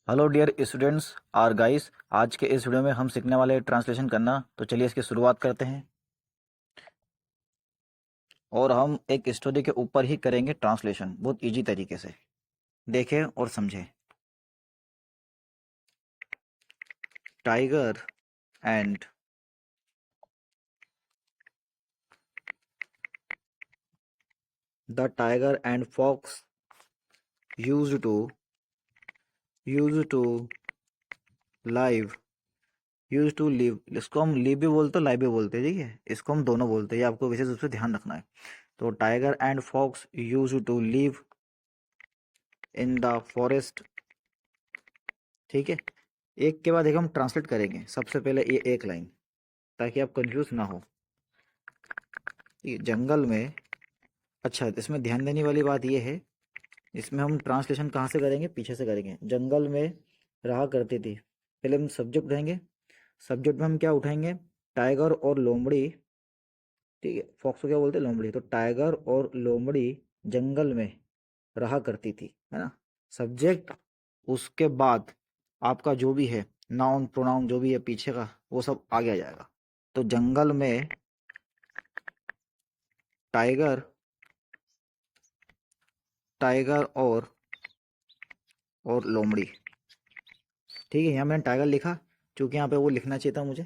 Hello dear students और guys. आज के इस वीडियो में हम सीखने वाले हैं ट्रांसलेशन करना। तो चलिए इसकी शुरुआत करते हैं और हम एक स्टोरी के ऊपर ही करेंगे ट्रांसलेशन बहुत इजी तरीके से। देखें और समझें। Tiger and the tiger and fox used to live use to live. इसको हम लिव भी बोलते हैं, लाइव भी बोलते हैं। ठीक है, इसको हम दोनों बोलते हैं, ये आपको विशेष रूप से ध्यान रखना है। तो tiger and fox use to live in the forest. ठीक है, एक के बाद एक हम ट्रांसलेट करेंगे। सबसे पहले ये एक लाइन, ताकि आप कंफ्यूज ना हो। ये जंगल में, अच्छा इसमें ध्यान देने वाली बात ये है, इसमें हम ट्रांसलेशन कहाँ से करेंगे, पीछे से करेंगे। जंगल में रहा करती थी, पहले हम सब्जेक्ट उठाएंगे। सब्जेक्ट में हम क्या उठाएंगे, टाइगर और लोमड़ी। ठीक है, फॉक्स को क्या बोलते हैं, लोमड़ी। तो टाइगर और लोमड़ी जंगल में रहा करती थी, है ना। सब्जेक्ट, उसके बाद आपका जो भी है नाउन प्रोनाउन जो भी है पीछे का, वो सब आगे आ जाएगा। तो जंगल में टाइगर, टाइगर और लोमड़ी। ठीक है, यहाँ मैंने टाइगर लिखा क्योंकि यहाँ पे वो लिखना चाहिए था मुझे,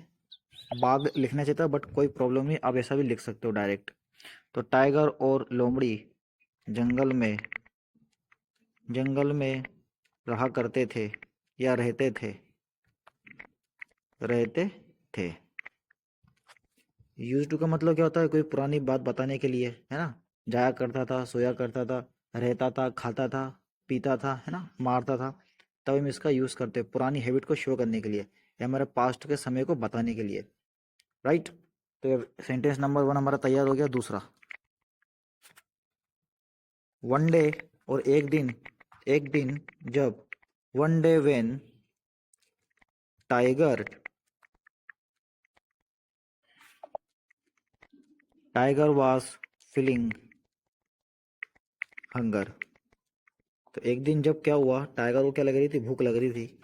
बाघ लिखना चाहिए था, बट कोई प्रॉब्लम नहीं, आप ऐसा भी लिख सकते हो डायरेक्ट। तो टाइगर और लोमड़ी जंगल में, जंगल में रहा करते थे या रहते थे, रहते थे। यूज टू का मतलब क्या होता है, कोई पुरानी बात बताने के लिए, है ना। जाया करता था, सोया करता था, रहता था, खाता था, पीता था, है ना, मारता था। तब हम इसका यूज करते हैं पुरानी हैबिट को शो करने के लिए, या हमारे पास्ट के समय को बताने के लिए। राइट। तो ये सेंटेंस नंबर 1 हमारा तैयार हो गया। दूसरा, वन डे, और एक दिन, एक दिन जब, one day when tiger, tiger was feeling hunger. तो एक दिन जब क्या हुआ, टाइगर को क्या लग रही थी, भूख लग रही थी।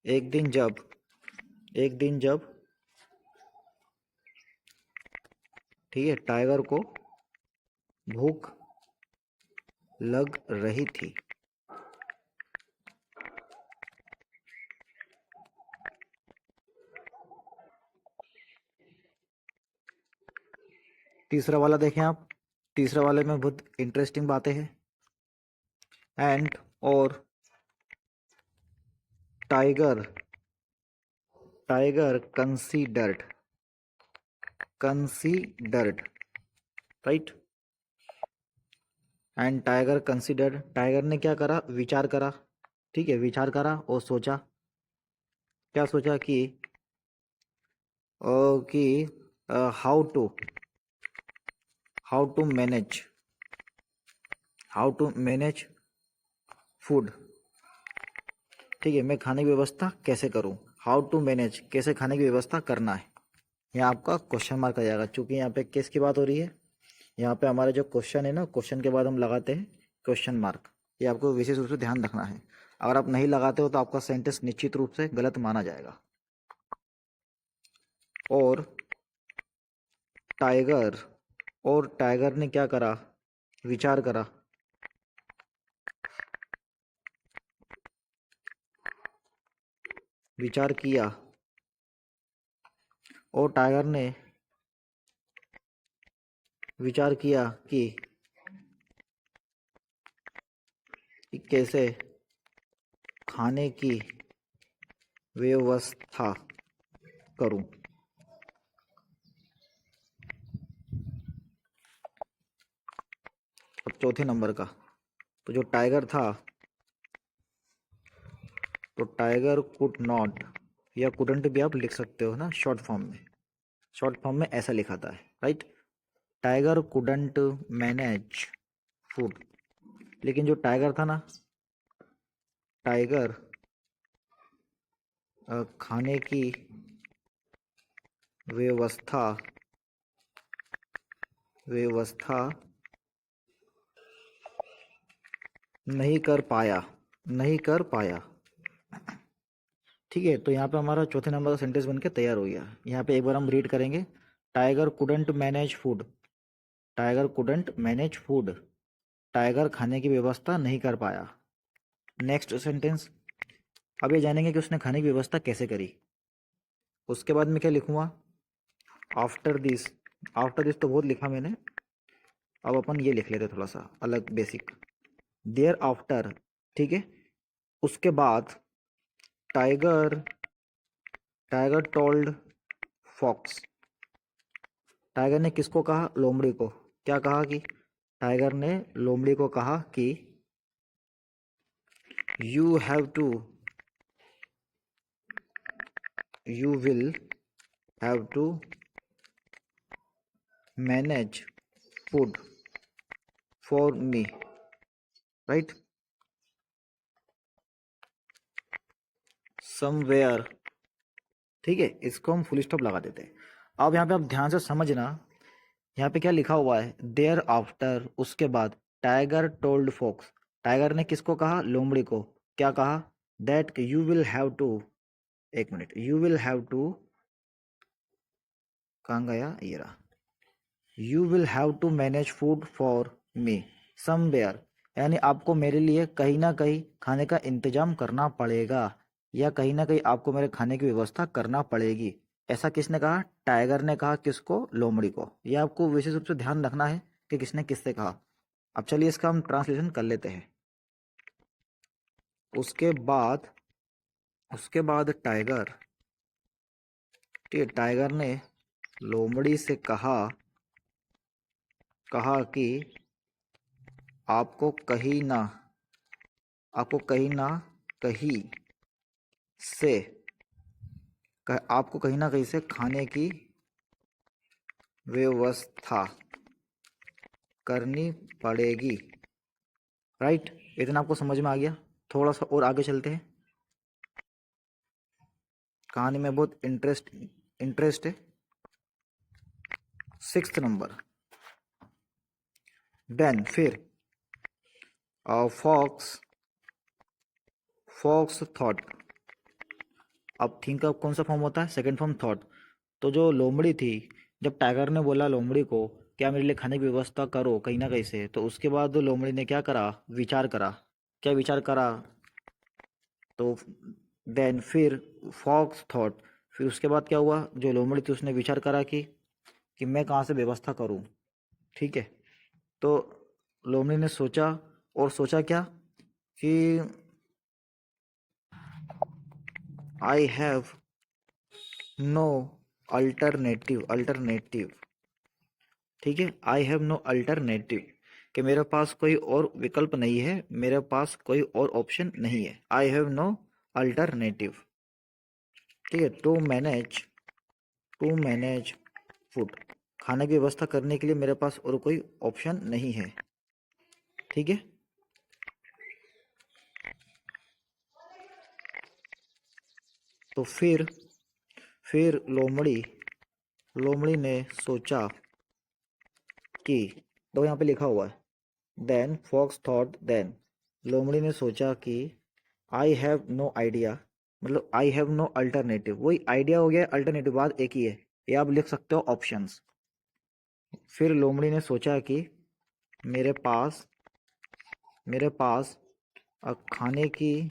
एक दिन जब, एक दिन जब, ठीक है, टाइगर को भूख लग रही थी। तीसरा वाला देखें आप, तीसरा वाले में बहुत इंटरेस्टिंग बातें हैं। एंड और tiger, tiger considered, considered, right. And tiger considered, tiger ने क्या करा, विचार करा। ठीक है, विचार करा और सोचा। क्या सोचा कि how to, how to manage, how to manage food. ठीक है, मैं खाने की व्यवस्था कैसे करूं, हाउ टू मैनेज, कैसे खाने की व्यवस्था करना है। यहाँ आपका क्वेश्चन मार्क आ जाएगा, क्योंकि यहाँ पे किसकी बात हो रही है। यहाँ पे हमारा जो क्वेश्चन है ना, क्वेश्चन के बाद हम लगाते हैं क्वेश्चन मार्क। ये आपको विशेष रूप से ध्यान रखना है। अगर आप नहीं लगाते हो तो आपका सेंटेंस निश्चित रूप से गलत माना जाएगा। और टाइगर, और टाइगर ने क्या करा, विचार करा। विचार किया, और टाइगर ने विचार किया कि कैसे खाने की व्यवस्था करूं। अब चौथे नंबर का, तो जो टाइगर था, तो टाइगर कुड नॉट, या कुडंट भी आप लिख सकते हो ना शॉर्ट फॉर्म में। शॉर्ट फॉर्म में ऐसा लिखा था, right. Tiger couldn't manage food. लेकिन जो टाइगर था ना, टाइगर खाने की व्यवस्था, व्यवस्था नहीं कर पाया, नहीं कर पाया। ठीक है, तो यहाँ पे हमारा चौथे नंबर का सेंटेंस बन के तैयार हो गया। यहाँ पे एक बार हम रीड करेंगे। Tiger couldn't manage food, tiger couldn't manage food, tiger खाने की व्यवस्था नहीं कर पाया। नेक्स्ट सेंटेंस, अब ये जानेंगे कि उसने खाने की व्यवस्था कैसे करी। उसके बाद मैं क्या लिखूंगा, आफ्टर दिस। आफ्टर दिस तो बहुत लिखा मैंने, अब अपन ये लिख लेते थोड़ा सा अलग बेसिक। देयर आफ्टर, ठीक है। उसके बाद tiger, tiger told fox, tiger ने किसको कहा, लोमड़ी को। क्या कहा कि टाइगर ने लोमड़ी को कहा कि you have to, you will have to manage food for me, right, somewhere. ठीक है, इसको हम फुल स्टॉप लगा देते हैं। अब यहाँ पे आप ध्यान से समझना, यहाँ पे क्या लिखा हुआ है, देयर आफ्टर, उसके बाद, टाइगर टोल्ड फॉक्स, टाइगर ने किसको कहा, लोमड़ी को। क्या कहा, that you will have to, एक minute, you will have to, कहाँ गया ये रहा, you will have to manage food for me somewhere, यानी आपको मेरे लिए कहीं ना कहीं खाने का इंतजाम करना पड़ेगा, या कहीं ना कहीं आपको मेरे खाने की व्यवस्था करना पड़ेगी। ऐसा किसने कहा, टाइगर ने कहा, किसको, लोमड़ी को। ये आपको विशेष रूप से ध्यान रखना है कि किसने किससे कहा। अब चलिए इसका हम ट्रांसलेशन कर लेते हैं। उसके बाद, उसके बाद टाइगर, ठीक है, टाइगर ने लोमड़ी से कहा, कहा कि आपको कहीं ना, आपको कहीं ना कहीं से, आपको कहीं ना कहीं से खाने की व्यवस्था करनी पड़ेगी, राइट। इतना आपको समझ में आ गया। थोड़ा सा और आगे चलते हैं, कहानी में बहुत इंटरेस्ट है। 6th नंबर, देन, फिर, फॉक्स, फॉक्स थॉट। अब थिंक का कौन सा फॉर्म होता है, सेकंड फॉर्म थॉट। तो जो लोमड़ी थी, जब टाइगर ने बोला लोमड़ी को क्या मेरे लिए खाने की व्यवस्था करो कहीं ना कहीं से, तो उसके बाद लोमड़ी ने क्या करा, विचार करा। क्या विचार करा, तो देन, फिर, फॉक्स थॉट, फिर उसके बाद क्या हुआ, जो लोमड़ी थी उसने विचार करा कि मैं कहाँ से व्यवस्था करूँ। ठीक है, तो लोमड़ी ने सोचा, और सोचा क्या कि I have no alternative, alternative, ठीक है, आई हैव नो अल्टरनेटिव, कि मेरे पास कोई और विकल्प नहीं है, मेरे पास कोई और ऑप्शन नहीं है। आई हैव नो अल्टरनेटिव, ठीक है, टू मैनेज फूड, खाने की व्यवस्था करने के लिए मेरे पास और कोई ऑप्शन नहीं है। ठीक है, तो फिर लोमड़ी ने सोचा कि, तो यहाँ पे लिखा हुआ है, देन फॉक्स थॉट, देन, लोमड़ी ने सोचा कि आई हैव नो आइडिया, मतलब आई हैव नो अल्टरनेटिव, वही आइडिया हो गया, अल्टरनेटिव बात एक ही है, ये आप लिख सकते हो ऑप्शंस। फिर लोमड़ी ने सोचा कि मेरे पास, मेरे पास खाने की,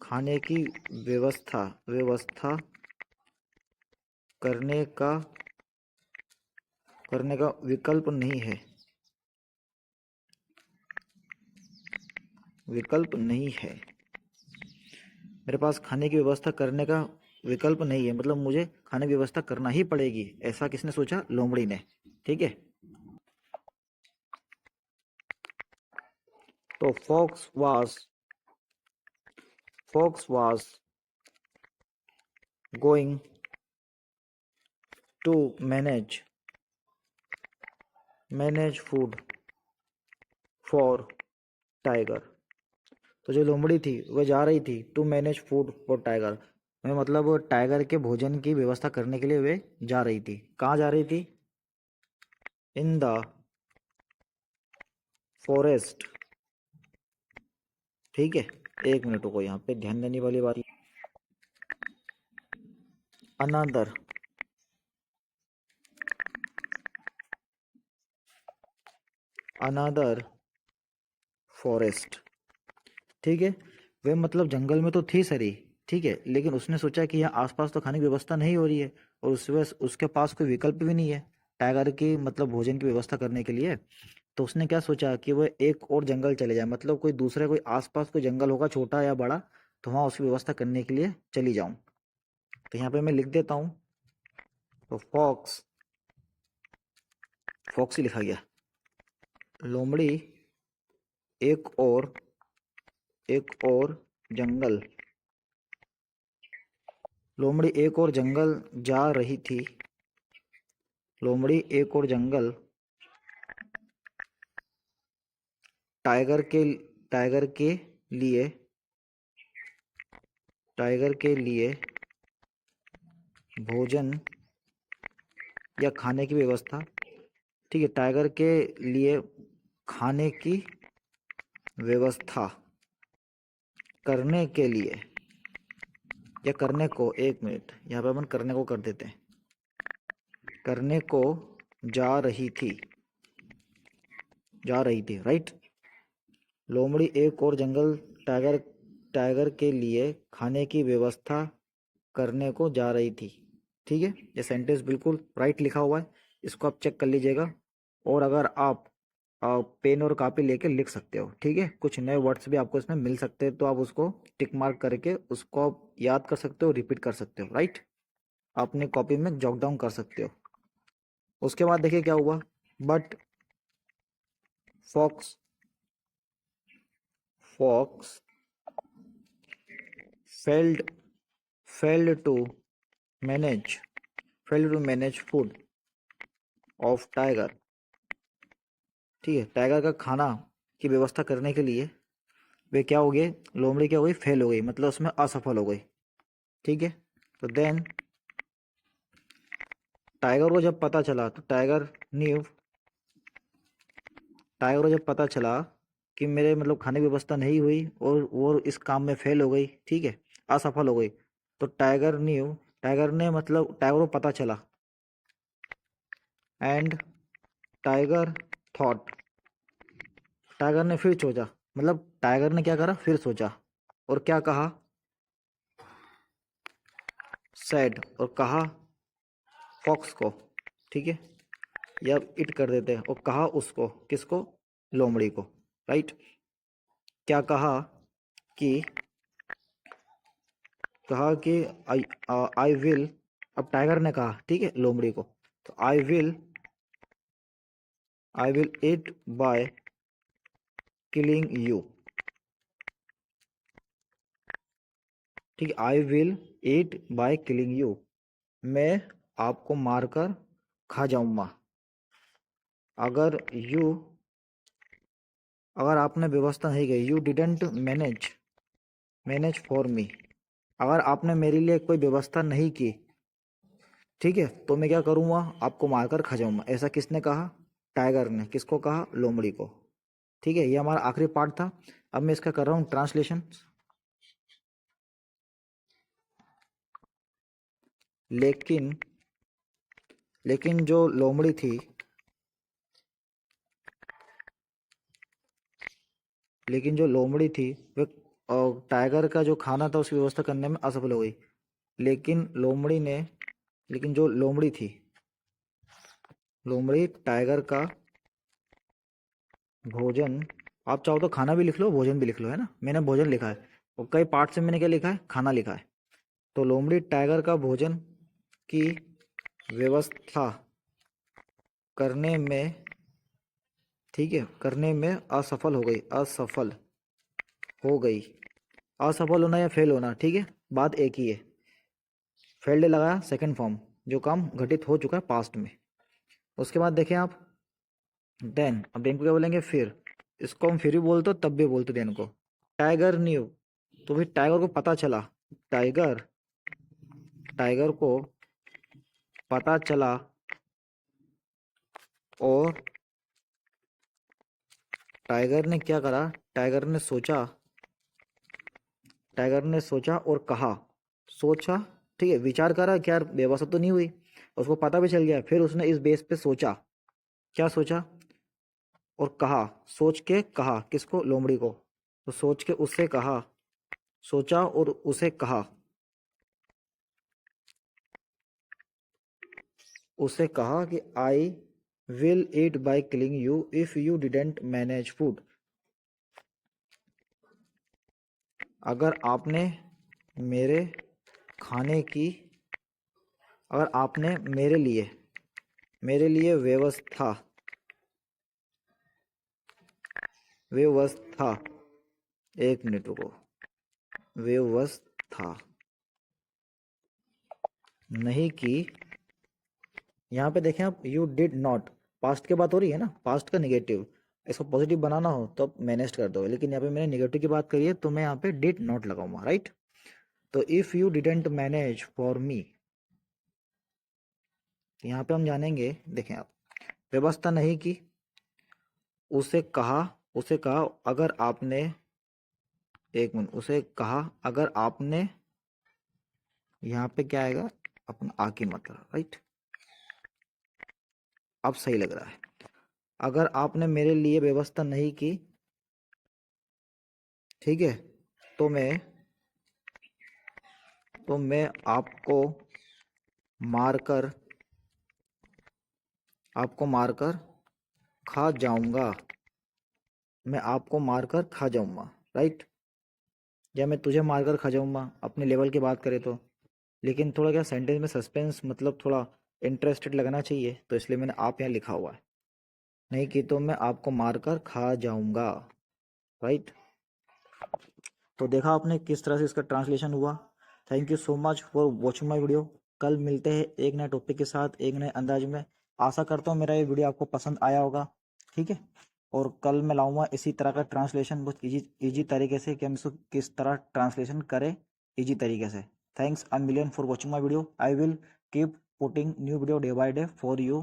खाने की व्यवस्था, व्यवस्था करने का, करने का विकल्प नहीं है, विकल्प नहीं है, मेरे पास खाने की व्यवस्था करने का विकल्प नहीं है, मतलब मुझे खाने की व्यवस्था करना ही पड़ेगी। ऐसा किसने सोचा, लोमड़ी ने। ठीक है, तो fox was going to manage food for tiger, तो जो लोमड़ी थी वह जा रही थी to manage food for tiger, में मतलब टाइगर के भोजन की व्यवस्था करने के लिए वे जा रही थी। कहाँ जा रही थी, इन द फॉरेस्ट, ठीक है, 1 मिनट रुको, यहाँ पे ध्यान देने वाली बात। Another, another forest. ठीक है, वे मतलब जंगल में तो थी सरी, ठीक है, लेकिन उसने सोचा कि यहाँ आसपास तो खाने की व्यवस्था नहीं हो रही है, और उसके पास कोई विकल्प भी नहीं है टाइगर की मतलब भोजन की व्यवस्था करने के लिए। तो उसने क्या सोचा कि वह एक और जंगल चले जाए, मतलब कोई दूसरा कोई आसपास कोई जंगल होगा छोटा या बड़ा, तो वहाँ उसकी व्यवस्था करने के लिए चली जाऊं। तो यहाँ पे मैं लिख देता हूँ, तो फॉक्स, फॉक्स ही लिखा गया। लोमड़ी एक और जंगल, लोमड़ी एक और जंगल जा रही थी, लोमड़ी एक और जंगल टाइगर के टाइगर के लिए टाइगर के लिए भोजन या खाने की व्यवस्था, ठीक है, टाइगर के लिए खाने की व्यवस्था करने के लिए या करने को, 1 मिनट, यहाँ पे अपन करने को कर देते हैं, करने को जा रही थी, राइट। लोमड़ी एक और जंगल टाइगर टाइगर के लिए खाने की व्यवस्था करने को जा रही थी। ठीक है, ये सेंटेंस बिल्कुल राइट लिखा हुआ है, इसको आप चेक कर लीजिएगा। और अगर आप पेन और कॉपी लेके लिख सकते हो, ठीक है, कुछ नए वर्ड्स भी आपको इसमें मिल सकते हैं, तो आप उसको टिक मार्क करके उसको आप याद कर सकते हो, रिपीट कर सकते हो, राइट, अपनी कॉपी में जॉट डाउन कर सकते हो। उसके बाद देखिए क्या हुआ, but fox fox failed failed to manage failed to manage food of tiger. ठीक है, टाइगर का खाना की व्यवस्था करने के लिए वे क्या हो गए, लोमड़ी क्या हो गई, फेल हो गई, मतलब उसमें असफल हो गई। ठीक है, तो देन टाइगर को जब पता चला, तो टाइगर को जब पता चला कि मेरे मतलब खाने की व्यवस्था नहीं हुई और वो इस काम में फेल हो गई, ठीक है, असफल हो गई, तो टाइगर ने मतलब टाइगर को पता चला, एंड टाइगर थॉट, टाइगर ने फिर सोचा, मतलब टाइगर ने क्या करा, फिर सोचा, और क्या कहा, सैड, और कहा फॉक्स को, ठीक है, या इट कर देते हैं, और कहा उसको, किसको, लोमड़ी को, राइट। क्या कहा कि आई आई विल, अब टाइगर ने कहा, ठीक है, लोमड़ी को, तो I will it by killing you. ठीक है, I will it by killing you, मैं आपको मारकर खा जाऊंगा, अगर यू अगर आपने व्यवस्था नहीं की, you didn't manage for me, अगर आपने मेरे लिए कोई व्यवस्था नहीं की, ठीक है, तो मैं क्या करूँगा, आपको मारकर खा जाऊंगा। ऐसा किसने कहा, टाइगर ने, किसको कहा, लोमड़ी को। ठीक है, ये हमारा आखिरी पार्ट था। अब मैं इसका कर रहा हूँ ट्रांसलेशन। लेकिन लेकिन जो लोमड़ी थी लेकिन जो लोमड़ी थी वह टाइगर का जो खाना था उसकी व्यवस्था करने में असफल हो गई। लेकिन लोमड़ी ने लेकिन जो लोमड़ी टाइगर का भोजन, आप चाहो तो खाना भी लिख लो, भोजन भी लिख लो, है ना, मैंने भोजन लिखा है, और कई पार्ट से मैंने क्या लिखा है, खाना लिखा है। तो लोमड़ी टाइगर का भोजन की व्यवस्था करने में, ठीक है, करने में हो गई। असफल होना या फेल होना, ठीक है, बात एक ही है। फेल्ड लगाया सेकंड फॉर्म, जो काम घटित हो चुका है पास्ट में। उसके बाद देखें आप, देन, अब देन को क्या बोलेंगे, फिर, इसको हम फिर भी बोलते हो तब भी बोलते देन को। टाइगर न्यू, तो फिर टाइगर को पता चला, टाइगर टाइगर को पता चला, और टाइगर ने क्या करा, टाइगर ने सोचा टाइगर ने सोचा और कहा। सोचा, ठीक है, विचार करा कि यार बेबसा तो नहीं हुई, उसको पता भी चल गया। फिर उसने इस बेस पे सोचा, क्या सोचा, और कहा, सोच के कहा, किसको, लोमड़ी को। तो सोच के उससे कहा, सोचा और उसे कहा, उसे कहा कि I will eat by killing you if you didn't manage food. अगर आपने मेरे खाने की, अगर आपने मेरे लिए व्यवस्था, एक मिनट रुको, व्यवस्था नहीं की। यहाँ पे देखें आप, यू डिड नॉट, पास्ट की बात हो रही है ना, पास्ट का निगेटिव, इसको पॉजिटिव बनाना हो तो आप मैनेज कर दो, लेकिन यहाँ पे मैंने निगेटिव की बात करी है तो मैं यहाँ पे डिड नॉट लगाऊंगा, राइट। तो if you didn't manage for me, यहाँ पे हम जानेंगे, देखें आप, व्यवस्था नहीं की, उसे कहा अगर आपने, एक मिनट, उसे कहा अगर आपने, यहाँ पे क्या आएगा, अपना आ की मात्रा, राइट। अब सही लग रहा है। अगर आपने मेरे लिए व्यवस्था नहीं की, ठीक है, तो मैं मारकर आपको मारकर खा जाऊंगा, मैं आपको मारकर खा जाऊंगा, राइट। या मैं तुझे मारकर खा जाऊंगा, अपने लेवल की बात करें तो। लेकिन थोड़ा क्या सेंटेंस में सस्पेंस, मतलब थोड़ा इंटरेस्टेड लगना चाहिए, तो इसलिए मैंने आप यहाँ लिखा हुआ है। नहीं कि तो मैं आपको मारकर खा जाऊंगा, राइट। तो देखा आपने किस तरह से इसका ट्रांसलेशन हुआ। Thank you so much for watching my video. कल मिलते हैं एक नए टॉपिक के साथ, एक नए अंदाज में। आशा करता हूँ मेरा ये वीडियो आपको पसंद आया होगा, ठीक है। और कल मैं लाऊंगा इसी तरह का ट्रांसलेशन, बहुत इजी तरीके से, कि हम इसको किस तरह ट्रांसलेशन करें इजी तरीके से। Thanks a million for watching my video. I will keep putting new video day by day for you.